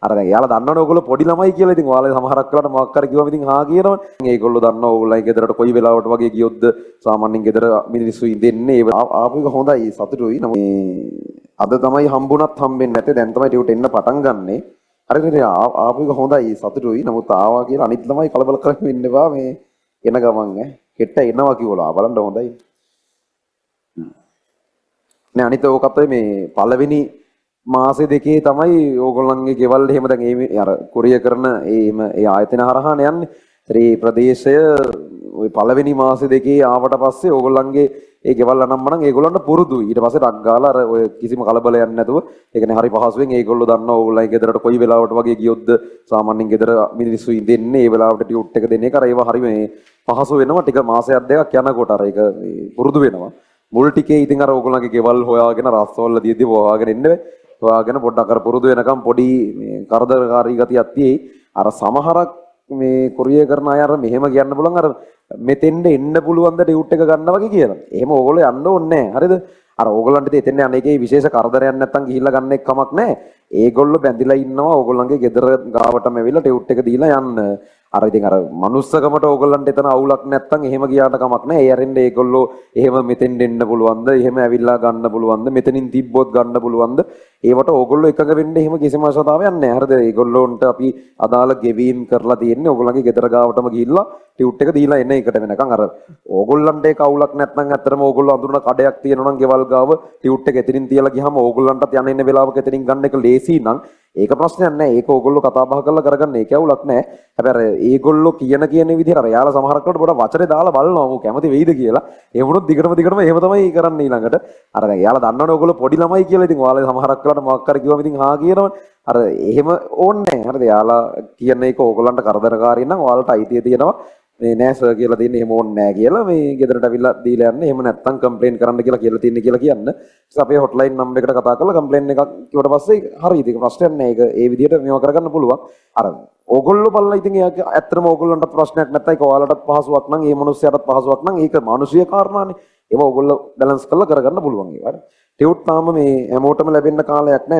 අර දැන් එයාලා දන්නවනේ ඕගොල්ලෝ පොඩි ළමයි කියලා. ඉතින් ඔයාලා සමහරක් වෙලාවට මොකක් කර කිව්වම ඉතින් හා කියනවනේ. ඒගොල්ලෝ දන්නවා ඕගොල්ලන්ගේ ගෙදරට කොයි වෙලාවට වගේ ගියොත්ද සාමාන්‍යයෙන් ගෙදර මිනිස්සු ඉඳෙන්නේ. ඒ ආපු එක හොඳයි සතුටුයි. අද තමයි හම්බුණත් හම්බෙන්නේ නැත්තේ. දැන් තමයි ටියුට් එන්න පටන් ගන්නෙ. හරිද? ආපු එක හොඳයි සතුටුයි. නමුත් ආවා කියලා අනිත් ළමයි කලබල කරගෙන ඉන්න එපා. මේ එන ගමන් හෙට එනවා කිව්වලා බලන්න හොඳයි. නෑ අනිත් ඕකත් මේ පළවෙනි මාසේ දෙකේ තමයි ඕගොල්ලන්ගේ ගෙවල් එහෙම දැන් ඒ අර කුරිය කරන ඒ ආයතන හරහානේ යන්නේ. ඒ ප්‍රදේශය ওই පළවෙනි මාසේ දෙකේ ආවට පස්සේ ඕගොල්ලන්ගේ ඒ ගෙවල් අනම්මනම් ඒගොල්ලන්ට පුරුදුයි. ඊට පස්සේ ටක් ගාලා අර ඔය කිසිම කලබලයක් නැතුව ඒ කියන්නේ හරි පහසුවෙන් ඒගොල්ලෝ දන්නවා ඕගොල්ලන්ගේ ගෙදරට කොයි වෙලාවට වගේ ගියොත්ද සාමාන්‍යයෙන් ගෙදර මිනිස්සු ඉඳෙන්නේ. ඒ වෙලාවට ටියුට් එක දෙන එක අර ඒවා හරි මේ පහසු වෙනවා. ටික මාසයක් දෙකක් යනකොට අර ඒක පුරුදු වෙනවා. මුල් ටිකේ ඉතින් අර ඕගොල්ලන්ගේ ගෙවල් හොයාගෙන රස්සවල දීදී හොයාගෙන ඉන්න හොයාගෙන පොඩ්ඩක් අර පුරුදු වෙනකම් පොඩි මේ කරදරකාරී ගතියක් තියෙයි. අර සමහරක් මේ කුරිය කරන අය අර මෙහෙම කියන්න පුළුවන් අර මෙතෙන්ද එන්න පුළුවන් ද ටියුට් එක ගන්න වගේ කියලා. එහෙම ඕගොල්ලෝ යන්න ඕනේ නැහැ. හරිද? අර ඕගොල්ලන්ට එතෙන් යන එකේ විශේෂ කරදරයක් නැත්තම් ගිහිල්ලා ගන්න එක කමක් නැහැ. ඒගොල්ලෝ බැඳිලා ඉන්නවා ඕගොල්ලන්ගේ ගෙදර ගාවටම ඇවිල්ලා ටියුට් එක දීලා යන්න. අර ඉතින් අර මනුස්සකමට ඕගොල්ලන්ට එතන අවුලක් නැත්තම් එහෙම ගියාට කමක් නැහැ. ඒ අරින්ද ඒගොල්ලෝ එහෙම මෙතෙන් එන්න පුළුවන්ද? එහෙම ඇවිල්ලා ගන්න පුළුවන්ද? මෙතනින් තිබ්බොත් ගන්න පුළුවන්ද? ඒවට ඕගොල්ලෝ එකඟ වෙන්න එහෙම කිසිම අවශ්‍යතාවයක් නැහැ. හරිද? ඒගොල්ලොන්ට අපි අදාළ ගෙවීම් කරලා තියෙන්නේ ඕගොල්ලන්ගේ ගෙදර ගාවටම ගිහිල්ලා ටියුට් එක දීලා එන එකට වෙනකන් අර ඕගොල්ලන්ට ඒක අවුලක් නැත්නම් ඇත්තටම ඕගොල්ලෝ අඳුරන කඩයක් තියෙනවා නම් ගෙවල් ගාව ටියුට් එක එතනින් තියලා ගියාම ඕගොල්ලන්ටත් යන්න එන්න වෙලාවක එතනින් ගන්න එක ලේසි නම් ඒක ප්‍රශ්නයක් නැහැ. ඒක ඕගොල්ලෝ කතා බහ කරලා කරගන්න ඒක අවුලක් නැහැ. හැබැයි අර ඒගොල්ලෝ කියන විදිහට අර යාලා සමහරක් වෙලාවට පොඩ වචනේ දාලා බලනවා මෝ කැමති වෙයිද කියලා. ඒ වුණොත් දිගටම එහෙම තමයි කරන්නේ ඊළඟට. අර දැන් යාලා දන්නවනේ ඕගොල්ලෝ පොඩි ළමයි කියලා. ඉතින් ඔයාලා සමහරක් වෙලාවට මොකක් කර කිව්වම ඉතින් හා කියනවනේ. අර එහෙම ඕනේ නැහැ. හරිද? යාලා කියන එක ඕගොල්ලන්ට කරදරකාරී නම් ඔයාලට අයිතිය තියෙනවා. මේ නෑ සර් කියලා තියෙන්නේ එහෙම ඕනේ නෑ කියලා මේ ගෙදරට අවිල්ලා දීලා යන්න. එහෙම නැත්තම් කම්ප්ලේන් කරන්න කියලා තියෙන්නේ කියලා කියන්න. ඊට අපේ හොට්ලයින් නම්බර් එකට කතා කරලා කම්ප්ලේන් එකක් කිව්වට පස්සේ හරියට ඒක ප්‍රශ්නයක් නෑ. ඒක ඒ විදිහට මේවා කරගන්න පුළුවන්. අර ඕගොල්ලෝ බලලා ඉතින් ඒක ඇත්තටම ඕගොල්ලන්ට ප්‍රශ්නයක් නැත්නම් ඒක ඔයාලටත් පහසුවක් නම් ඒ මිනිස්සයාටත් පහසුවක් නම් ඒක මානුෂික කාරණානේ. ඒව ඕගොල්ලෝ බැලන්ස් කරලා කරගන්න පුළුවන් ඒවා. ටියුට් තාම මේ හැමෝටම ලැබෙන්න කාලයක් නෑ.